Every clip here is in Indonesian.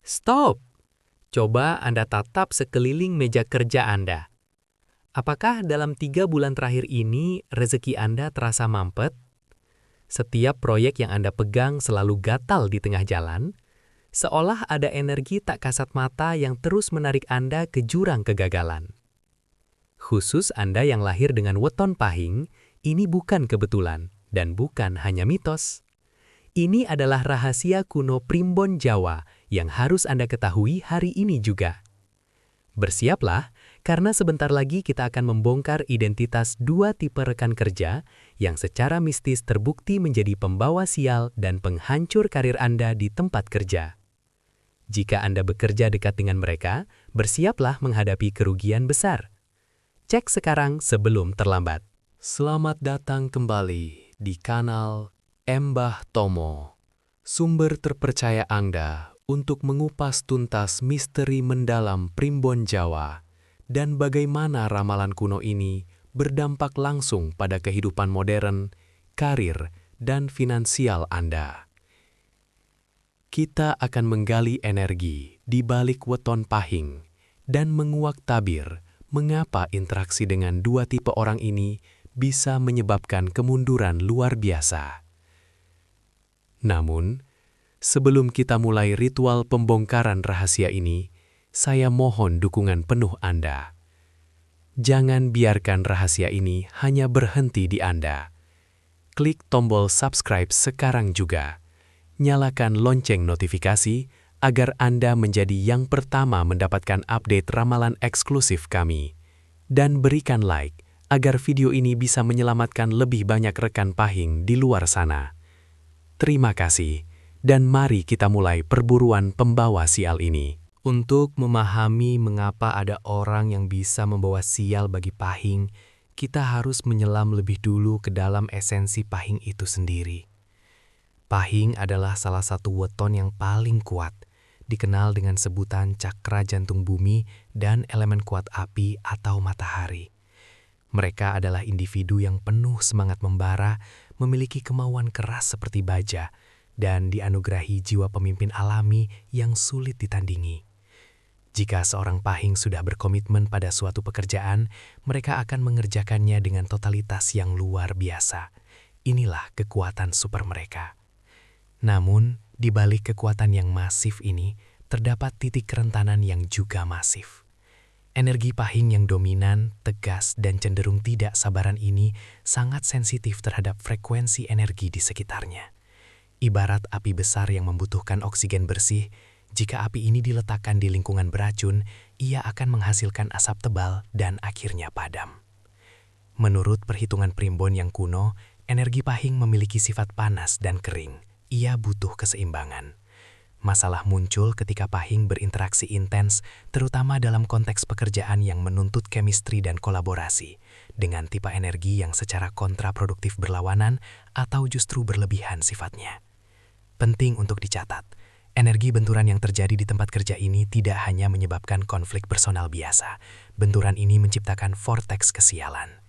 Stop! Coba Anda tatap sekeliling meja kerja Anda. Apakah dalam 3 bulan terakhir ini rezeki Anda terasa mampet? Setiap proyek yang Anda pegang selalu gatal di tengah jalan, seolah ada energi tak kasat mata yang terus menarik Anda ke jurang kegagalan. Khusus Anda yang lahir dengan weton pahing, ini bukan kebetulan dan bukan hanya mitos. Ini adalah rahasia kuno primbon Jawa yang harus Anda ketahui hari ini juga. Bersiaplah, karena sebentar lagi kita akan membongkar identitas 2 tipe rekan kerja yang secara mistis terbukti menjadi pembawa sial dan penghancur karir Anda di tempat kerja. Jika Anda bekerja dekat dengan mereka, bersiaplah menghadapi kerugian besar. Cek sekarang sebelum terlambat. Selamat datang kembali di kanal Embah Tomo, sumber terpercaya Anda untuk mengupas tuntas misteri mendalam primbon Jawa dan bagaimana ramalan kuno ini berdampak langsung pada kehidupan modern, karir, dan finansial Anda. Kita akan menggali energi di balik weton pahing dan menguak tabir mengapa interaksi dengan 2 tipe orang ini bisa menyebabkan kemunduran luar biasa. Namun, sebelum kita mulai ritual pembongkaran rahasia ini, saya mohon dukungan penuh Anda. Jangan biarkan rahasia ini hanya berhenti di Anda. Klik tombol subscribe sekarang juga. Nyalakan lonceng notifikasi agar Anda menjadi yang pertama mendapatkan update ramalan eksklusif kami. Dan berikan like agar video ini bisa menyelamatkan lebih banyak rekan pahing di luar sana. Terima kasih, dan mari kita mulai perburuan pembawa sial ini. Untuk memahami mengapa ada orang yang bisa membawa sial bagi pahing, kita harus menyelam lebih dulu ke dalam esensi pahing itu sendiri. Pahing adalah salah satu weton yang paling kuat, dikenal dengan sebutan cakra jantung bumi dan elemen kuat api atau matahari. Mereka adalah individu yang penuh semangat membara, memiliki kemauan keras seperti baja, dan dianugerahi jiwa pemimpin alami yang sulit ditandingi. Jika seorang pahing sudah berkomitmen pada suatu pekerjaan, mereka akan mengerjakannya dengan totalitas yang luar biasa. Inilah kekuatan super mereka. Namun, di balik kekuatan yang masif ini, terdapat titik kerentanan yang juga masif. Energi pahing yang dominan, tegas, dan cenderung tidak sabaran ini sangat sensitif terhadap frekuensi energi di sekitarnya. Ibarat api besar yang membutuhkan oksigen bersih, jika api ini diletakkan di lingkungan beracun, ia akan menghasilkan asap tebal dan akhirnya padam. Menurut perhitungan primbon yang kuno, energi pahing memiliki sifat panas dan kering. Ia butuh keseimbangan. Masalah muncul ketika pahing berinteraksi intens, terutama dalam konteks pekerjaan yang menuntut chemistry dan kolaborasi, dengan tipe energi yang secara kontraproduktif berlawanan atau justru berlebihan sifatnya. Penting untuk dicatat, energi benturan yang terjadi di tempat kerja ini tidak hanya menyebabkan konflik personal biasa. Benturan ini menciptakan vorteks kesialan.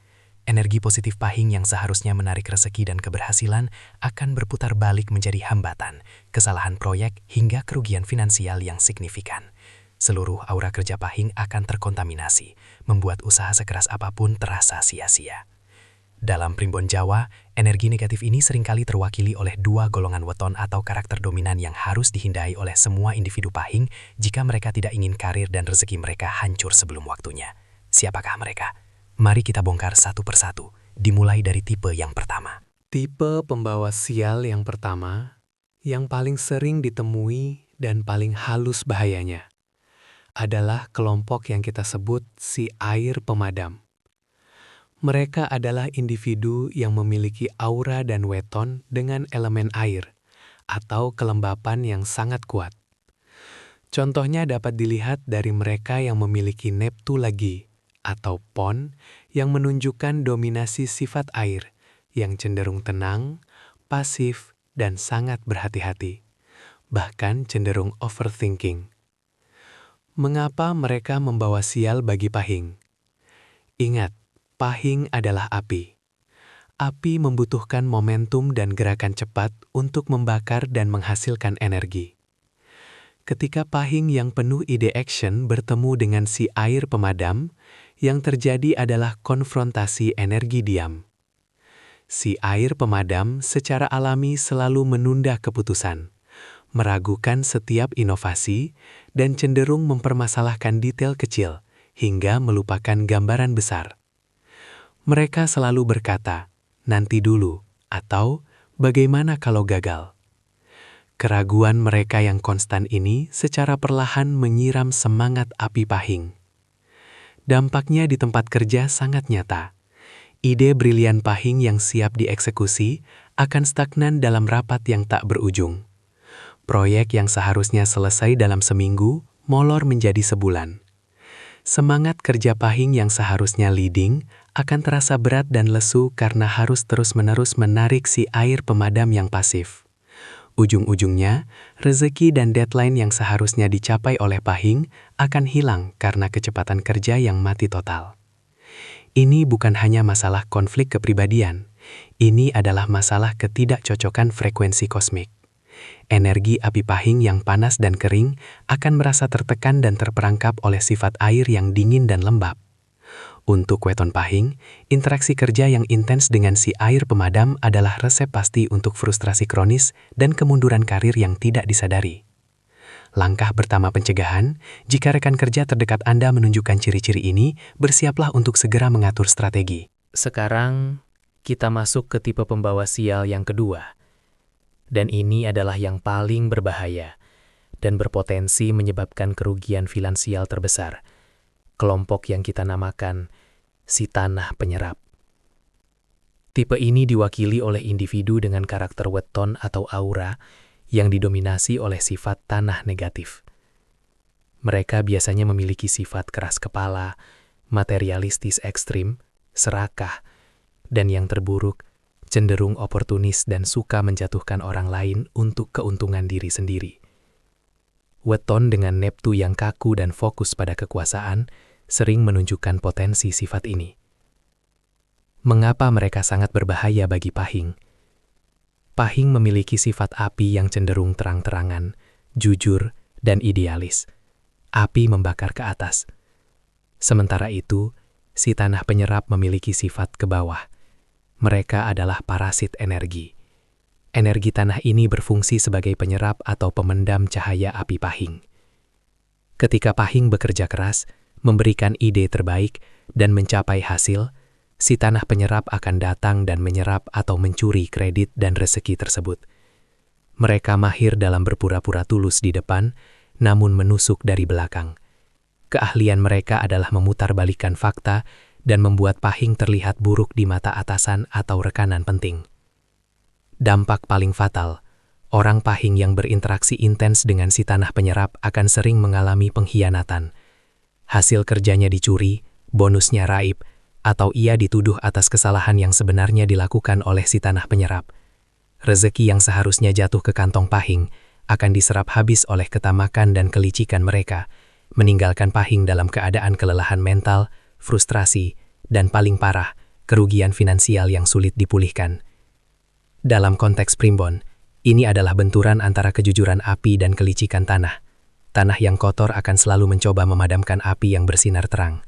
Energi positif pahing yang seharusnya menarik rezeki dan keberhasilan akan berputar balik menjadi hambatan, kesalahan proyek, hingga kerugian finansial yang signifikan. Seluruh aura kerja pahing akan terkontaminasi, membuat usaha sekeras apapun terasa sia-sia. Dalam primbon Jawa, energi negatif ini seringkali terwakili oleh 2 golongan weton atau karakter dominan yang harus dihindari oleh semua individu pahing jika mereka tidak ingin karir dan rezeki mereka hancur sebelum waktunya. Siapakah mereka? Mari kita bongkar satu persatu, dimulai dari tipe yang pertama. Tipe pembawa sial yang pertama, yang paling sering ditemui dan paling halus bahayanya, adalah kelompok yang kita sebut si air pemadam. Mereka adalah individu yang memiliki aura dan weton dengan elemen air, atau kelembapan yang sangat kuat. Contohnya dapat dilihat dari mereka yang memiliki neptulagi, atau pon yang menunjukkan dominasi sifat air yang cenderung tenang, pasif, dan sangat berhati-hati, bahkan cenderung overthinking. Mengapa mereka membawa sial bagi pahing? Ingat, pahing adalah api. Api membutuhkan momentum dan gerakan cepat untuk membakar dan menghasilkan energi. ketika pahing yang penuh ide action bertemu dengan si air pemadam, yang terjadi adalah konfrontasi energi diam. Si air pemadam secara alami selalu menunda keputusan, meragukan setiap inovasi, dan cenderung mempermasalahkan detail kecil hingga melupakan gambaran besar. Mereka selalu berkata, "Nanti dulu," atau "Bagaimana kalau gagal?" Keraguan mereka yang konstan ini secara perlahan menyiram semangat api pahing. Dampaknya di tempat kerja sangat nyata. Ide brilian pahing yang siap dieksekusi akan stagnan dalam rapat yang tak berujung. Proyek yang seharusnya selesai dalam seminggu, molor menjadi sebulan. Semangat kerja pahing yang seharusnya leading akan terasa berat dan lesu karena harus terus-menerus menarik si air pemadam yang pasif. Ujung-ujungnya, rezeki dan deadline yang seharusnya dicapai oleh pahing akan hilang karena kecepatan kerja yang mati total. Ini bukan hanya masalah konflik kepribadian, ini adalah masalah ketidakcocokan frekuensi kosmik. Energi api pahing yang panas dan kering akan merasa tertekan dan terperangkap oleh sifat air yang dingin dan lembab. Untuk weton pahing, interaksi kerja yang intens dengan si air pemadam adalah resep pasti untuk frustrasi kronis dan kemunduran karir yang tidak disadari. Langkah pertama pencegahan, jika rekan kerja terdekat Anda menunjukkan ciri-ciri ini, bersiaplah untuk segera mengatur strategi. Sekarang, kita masuk ke tipe pembawa sial yang kedua. Dan ini adalah yang paling berbahaya dan berpotensi menyebabkan kerugian finansial terbesar. Kelompok yang kita namakan si tanah penyerap. Tipe ini diwakili oleh individu dengan karakter weton atau aura yang didominasi oleh sifat tanah negatif. Mereka biasanya memiliki sifat keras kepala, materialistis ekstrim, serakah, dan yang terburuk, cenderung oportunis dan suka menjatuhkan orang lain untuk keuntungan diri sendiri. Weton dengan Neptu yang kaku dan fokus pada kekuasaan sering menunjukkan potensi sifat ini. Mengapa mereka sangat berbahaya bagi pahing? Pahing memiliki sifat api yang cenderung terang-terangan, jujur, dan idealis. Api membakar ke atas. Sementara itu, si tanah penyerap memiliki sifat ke bawah. Mereka adalah parasit energi. Energi tanah ini berfungsi sebagai penyerap atau pemendam cahaya api pahing. Ketika pahing bekerja keras, memberikan ide terbaik, dan mencapai hasil, si tanah penyerap akan datang dan menyerap atau mencuri kredit dan rezeki tersebut. Mereka mahir dalam berpura-pura tulus di depan, namun menusuk dari belakang. Keahlian mereka adalah memutarbalikkan fakta dan membuat pahing terlihat buruk di mata atasan atau rekanan penting. Dampak paling fatal, orang pahing yang berinteraksi intens dengan si tanah penyerap akan sering mengalami pengkhianatan. Hasil kerjanya dicuri, bonusnya raib, atau ia dituduh atas kesalahan yang sebenarnya dilakukan oleh si tanah penyerap. Rezeki yang seharusnya jatuh ke kantong pahing akan diserap habis oleh ketamakan dan kelicikan mereka, meninggalkan pahing dalam keadaan kelelahan mental, frustrasi, dan paling parah, kerugian finansial yang sulit dipulihkan. Dalam konteks primbon, ini adalah benturan antara kejujuran api dan kelicikan tanah. Tanah yang kotor akan selalu mencoba memadamkan api yang bersinar terang.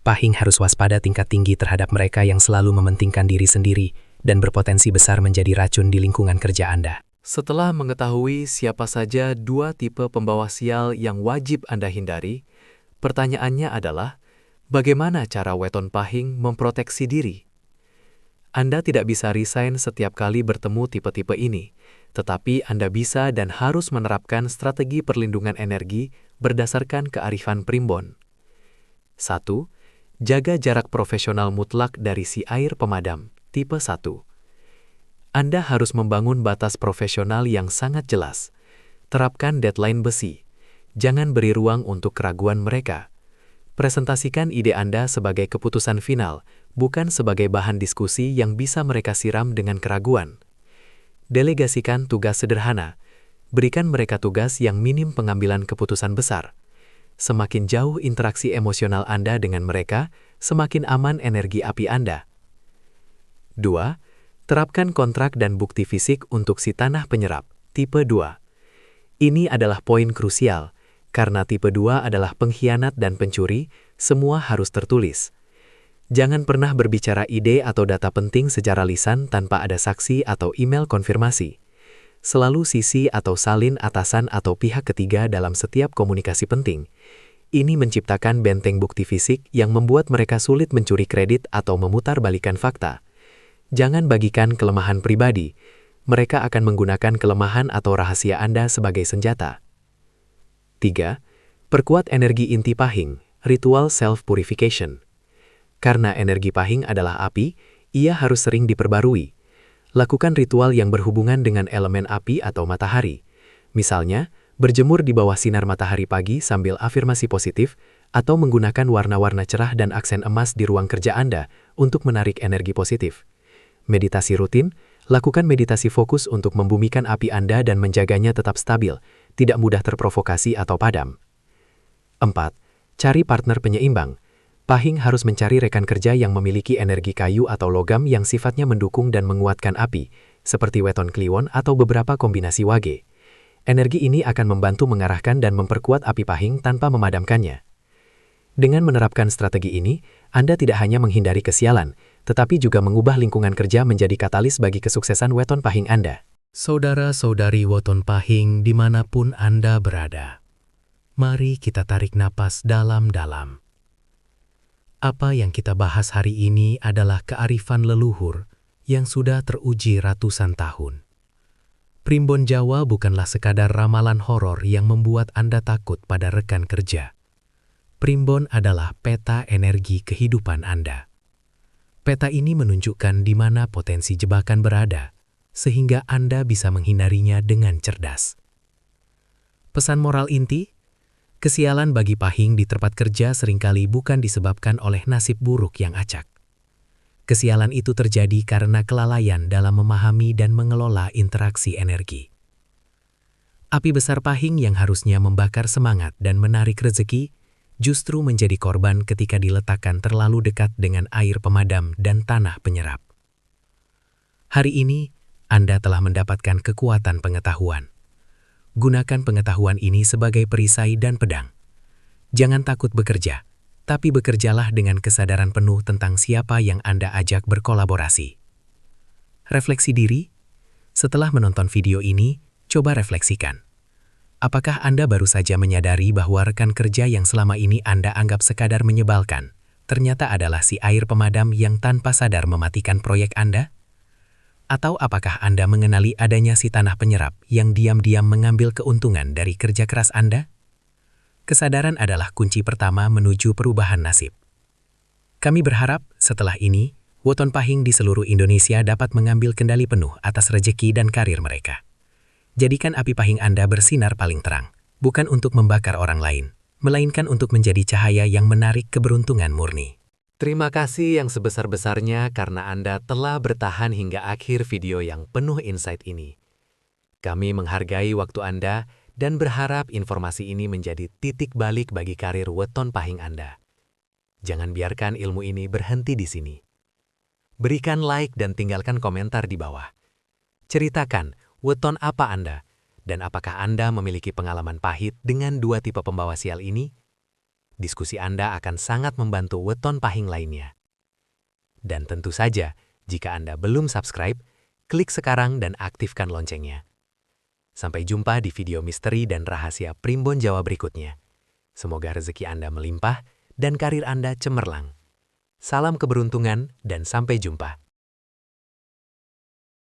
Pahing harus waspada tingkat tinggi terhadap mereka yang selalu mementingkan diri sendiri dan berpotensi besar menjadi racun di lingkungan kerja Anda. Setelah mengetahui siapa saja dua tipe pembawa sial yang wajib Anda hindari, pertanyaannya adalah, bagaimana cara weton pahing memproteksi diri? Anda tidak bisa resign setiap kali bertemu tipe-tipe ini, tetapi Anda bisa dan harus menerapkan strategi perlindungan energi berdasarkan kearifan primbon. 1. Jaga jarak profesional mutlak dari si air pemadam, tipe 1. Anda harus membangun batas profesional yang sangat jelas. Terapkan deadline besi. Jangan beri ruang untuk keraguan mereka. Presentasikan ide Anda sebagai keputusan final, bukan sebagai bahan diskusi yang bisa mereka siram dengan keraguan. Delegasikan tugas sederhana. Berikan mereka tugas yang minim pengambilan keputusan besar. Semakin jauh interaksi emosional Anda dengan mereka, semakin aman energi api Anda. 2. Terapkan kontrak dan bukti fisik untuk si tanah penyerap, tipe 2. Ini adalah poin krusial, karena tipe 2 adalah pengkhianat dan pencuri, semua harus tertulis. Jangan pernah berbicara ide atau data penting secara lisan tanpa ada saksi atau email konfirmasi. Selalu sisi atau salin atasan atau pihak ketiga dalam setiap komunikasi penting. Ini menciptakan benteng bukti fisik yang membuat mereka sulit mencuri kredit atau memutarbalikkan fakta. Jangan bagikan kelemahan pribadi. Mereka akan menggunakan kelemahan atau rahasia Anda sebagai senjata. 3. Perkuat energi inti pahing, ritual self-purification. Karena energi pahing adalah api, ia harus sering diperbarui. Lakukan ritual yang berhubungan dengan elemen api atau matahari. Misalnya, berjemur di bawah sinar matahari pagi sambil afirmasi positif, atau menggunakan warna-warna cerah dan aksen emas di ruang kerja Anda untuk menarik energi positif. Meditasi rutin. Lakukan meditasi fokus untuk membumikan api Anda dan menjaganya tetap stabil, tidak mudah terprovokasi atau padam. 4. Cari partner penyeimbang. Pahing harus mencari rekan kerja yang memiliki energi kayu atau logam yang sifatnya mendukung dan menguatkan api, seperti weton kliwon atau beberapa kombinasi wage. Energi ini akan membantu mengarahkan dan memperkuat api pahing tanpa memadamkannya. Dengan menerapkan strategi ini, Anda tidak hanya menghindari kesialan, tetapi juga mengubah lingkungan kerja menjadi katalis bagi kesuksesan weton pahing Anda. Saudara-saudari weton pahing dimanapun Anda berada, mari kita tarik napas dalam-dalam. Apa yang kita bahas hari ini adalah kearifan leluhur yang sudah teruji ratusan tahun. Primbon Jawa bukanlah sekadar ramalan horor yang membuat Anda takut pada rekan kerja. Primbon adalah peta energi kehidupan Anda. Peta ini menunjukkan di mana potensi jebakan berada, sehingga Anda bisa menghindarinya dengan cerdas. Pesan moral inti, kesialan bagi pahing di tempat kerja seringkali bukan disebabkan oleh nasib buruk yang acak. Kesialan itu terjadi karena kelalaian dalam memahami dan mengelola interaksi energi. Api besar pahing yang harusnya membakar semangat dan menarik rezeki, justru menjadi korban ketika diletakkan terlalu dekat dengan air pemadam dan tanah penyerap. Hari ini, Anda telah mendapatkan kekuatan pengetahuan. Gunakan pengetahuan ini sebagai perisai dan pedang. Jangan takut bekerja, tapi bekerjalah dengan kesadaran penuh tentang siapa yang Anda ajak berkolaborasi. Refleksi diri. Setelah menonton video ini, coba refleksikan. Apakah Anda baru saja menyadari bahwa rekan kerja yang selama ini Anda anggap sekadar menyebalkan, ternyata adalah si air pemadam yang tanpa sadar mematikan proyek Anda? Atau apakah Anda mengenali adanya si tanah penyerap yang diam-diam mengambil keuntungan dari kerja keras Anda? Kesadaran adalah kunci pertama menuju perubahan nasib. Kami berharap setelah ini, weton pahing di seluruh Indonesia dapat mengambil kendali penuh atas rejeki dan karir mereka. Jadikan api pahing Anda bersinar paling terang, bukan untuk membakar orang lain, melainkan untuk menjadi cahaya yang menarik keberuntungan murni. Terima kasih yang sebesar-besarnya karena Anda telah bertahan hingga akhir video yang penuh insight ini. Kami menghargai waktu Anda dan berharap informasi ini menjadi titik balik bagi karir weton pahing Anda. Jangan biarkan ilmu ini berhenti di sini. Berikan like dan tinggalkan komentar di bawah. Ceritakan weton apa Anda, dan apakah Anda memiliki pengalaman pahit dengan dua tipe pembawa sial ini? Diskusi Anda akan sangat membantu weton pahing lainnya. Dan tentu saja, jika Anda belum subscribe, klik sekarang dan aktifkan loncengnya. Sampai jumpa di video misteri dan rahasia Primbon Jawa berikutnya. Semoga rezeki Anda melimpah dan karir Anda cemerlang. Salam keberuntungan dan sampai jumpa.